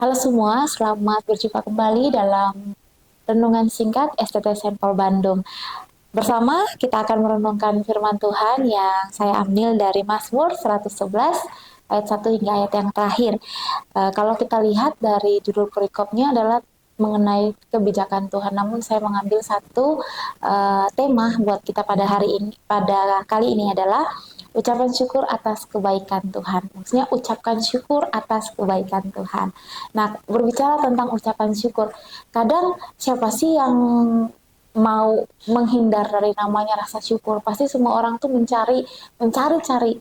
Halo semua, selamat berjumpa kembali dalam renungan singkat STT Sampel Bandung. Bersama kita akan merenungkan firman Tuhan yang saya ambil dari Mazmur 111 ayat 1 hingga ayat yang terakhir. Kalau kita lihat dari judul perikopnya adalah mengenai kebijakan Tuhan. Namun saya mengambil satu tema buat kita pada hari ini, pada kali ini adalah ucapan syukur atas kebaikan Tuhan. Maksudnya ucapkan syukur atas kebaikan Tuhan. Nah, berbicara tentang ucapan syukur, kadang siapa sih yang mau menghindar dari namanya rasa syukur? Pasti semua orang tuh mencari-cari,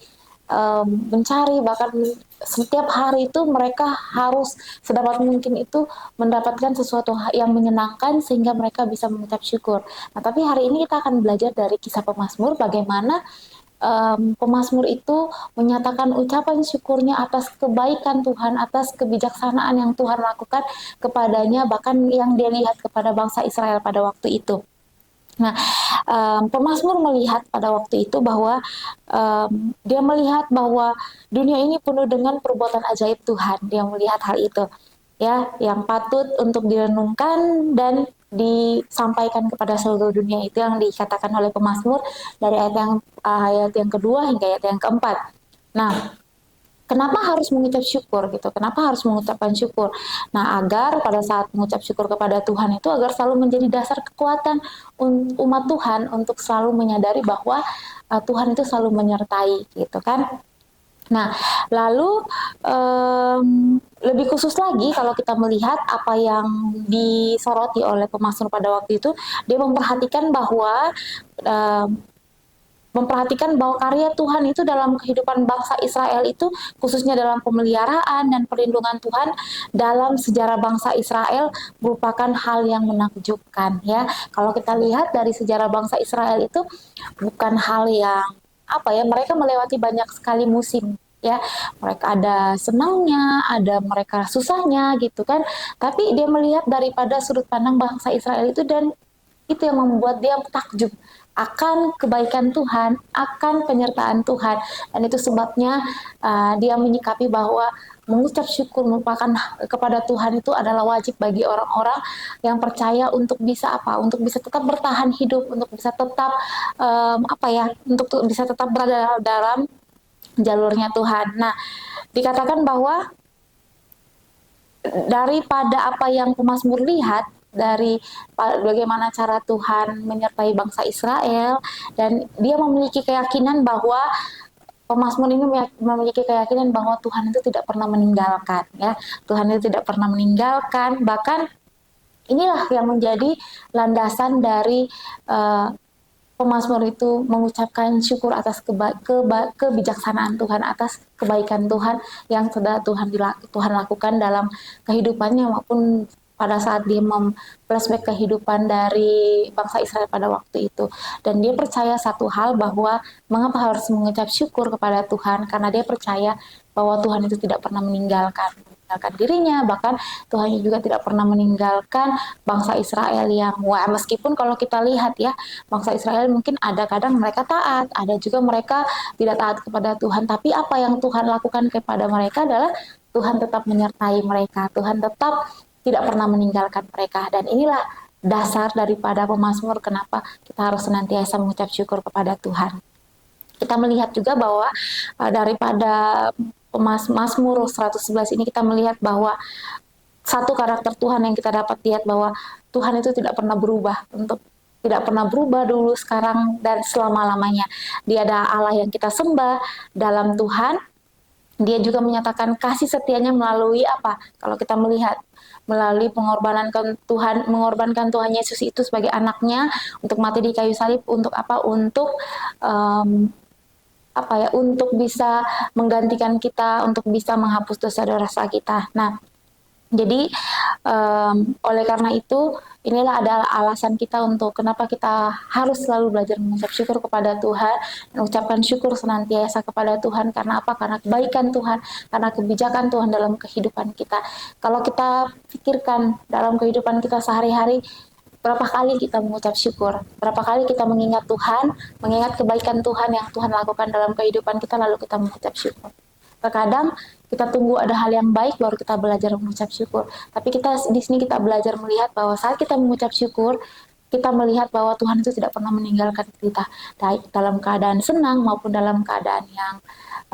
mencari bahkan setiap hari itu mereka harus sedapat mungkin itu mendapatkan sesuatu yang menyenangkan sehingga mereka bisa mengucap syukur. Nah, tapi hari ini kita akan belajar dari kisah pemazmur bagaimana pemazmur itu menyatakan ucapan syukurnya atas kebaikan Tuhan, atas kebijaksanaan yang Tuhan lakukan kepadanya, bahkan yang dia lihat kepada bangsa Israel pada waktu itu. Nah, pemazmur melihat pada waktu itu bahwa dia melihat bahwa dunia ini penuh dengan perbuatan ajaib Tuhan. Dia melihat hal itu, ya, yang patut untuk direnungkan dan disampaikan kepada seluruh dunia. Itu yang dikatakan oleh pemazmur dari ayat yang kedua hingga ayat yang keempat. Nah, kenapa harus mengucap syukur gitu? Kenapa harus mengucapkan syukur? Nah, agar pada saat mengucap syukur kepada Tuhan itu agar selalu menjadi dasar kekuatan umat Tuhan untuk selalu menyadari bahwa Tuhan itu selalu menyertai gitu kan. Nah, lalu lebih khusus lagi kalau kita melihat apa yang disoroti oleh pemazmur pada waktu itu, dia memperhatikan bahwa karya Tuhan itu dalam kehidupan bangsa Israel itu khususnya dalam pemeliharaan dan perlindungan Tuhan dalam sejarah bangsa Israel merupakan hal yang menakjubkan, ya. Kalau kita lihat dari sejarah bangsa Israel itu bukan hal yang apa ya, mereka melewati banyak sekali musim, ya. Mereka ada senangnya, ada mereka susahnya gitu kan. Tapi dia melihat daripada sudut pandang bangsa Israel itu, dan itu yang membuat dia takjub akan kebaikan Tuhan, akan penyertaan Tuhan. Dan itu sebabnya dia menyikapi bahwa mengucap syukur merupakan kepada Tuhan itu adalah wajib bagi orang-orang yang percaya untuk bisa apa? Untuk bisa tetap bertahan hidup, untuk bisa tetap untuk bisa tetap berada dalam jalurnya Tuhan. Nah, dikatakan bahwa daripada apa yang pemazmur lihat dari bagaimana cara Tuhan menyertai bangsa Israel, dan dia memiliki keyakinan bahwa pemazmur ini memiliki keyakinan bahwa Tuhan itu tidak pernah meninggalkan, ya. Tuhan itu tidak pernah meninggalkan, bahkan inilah yang menjadi landasan dari pemazmur itu mengucapkan syukur atas kebijaksanaan Tuhan, atas kebaikan Tuhan yang sudah Tuhan lakukan dalam kehidupannya, maupun pada saat dia flashback kehidupan dari bangsa Israel pada waktu itu. Dan dia percaya satu hal, bahwa mengapa harus mengucap syukur kepada Tuhan, karena dia percaya bahwa Tuhan itu tidak pernah meninggalkan dirinya, bahkan Tuhan juga tidak pernah meninggalkan bangsa Israel yang, wah, meskipun kalau kita lihat ya, bangsa Israel mungkin ada kadang mereka taat, ada juga mereka tidak taat kepada Tuhan, tapi apa yang Tuhan lakukan kepada mereka adalah Tuhan tetap menyertai mereka, Tuhan tetap tidak pernah meninggalkan mereka. Dan inilah dasar daripada pemazmur, kenapa kita harus senantiasa mengucap syukur kepada Tuhan. Kita melihat juga bahwa daripada Mazmur 111 ini kita melihat bahwa satu karakter Tuhan yang kita dapat lihat, bahwa Tuhan itu tidak pernah berubah, tidak pernah berubah dulu, sekarang, dan selama-lamanya. Dia adalah Allah yang kita sembah dalam Tuhan. Dia juga menyatakan kasih setianya melalui apa? Kalau kita melihat melalui mengorbankan Tuhan Yesus itu sebagai anaknya untuk mati di kayu salib, untuk apa? Untuk untuk bisa menggantikan kita, untuk bisa menghapus dosa-dosa kita. Nah, jadi oleh karena itu, inilah adalah alasan kita untuk kenapa kita harus selalu belajar mengucap syukur kepada Tuhan, mengucapkan syukur senantiasa kepada Tuhan. Karena apa? Karena kebaikan Tuhan, karena kebijakan Tuhan dalam kehidupan kita. Kalau kita pikirkan dalam kehidupan kita sehari-hari, berapa kali kita mengucap syukur, berapa kali kita mengingat Tuhan, mengingat kebaikan Tuhan yang Tuhan lakukan dalam kehidupan kita, lalu kita mengucap syukur. Terkadang kita tunggu ada hal yang baik baru kita belajar mengucap syukur. Tapi kita di sini kita belajar melihat bahwa saat kita mengucap syukur, kita melihat bahwa Tuhan itu tidak pernah meninggalkan kita, baik dalam keadaan senang maupun dalam keadaan yang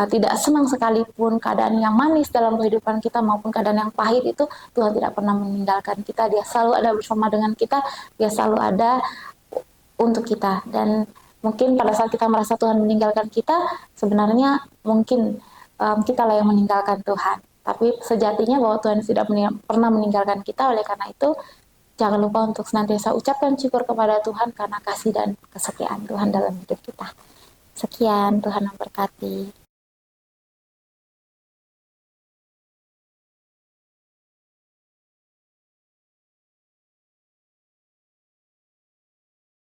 tidak senang sekalipun, keadaan yang manis dalam kehidupan kita maupun keadaan yang pahit itu Tuhan tidak pernah meninggalkan kita. Dia selalu ada bersama dengan kita, dia selalu ada untuk kita. Dan mungkin pada saat kita merasa Tuhan meninggalkan kita, sebenarnya mungkin kita lah yang meninggalkan Tuhan. Tapi sejatinya bahwa Tuhan tidak pernah meninggalkan kita. Oleh karena itu, jangan lupa untuk senantiasa ucapkan syukur kepada Tuhan karena kasih dan kesetiaan Tuhan dalam hidup kita. Sekian, Tuhan memberkati.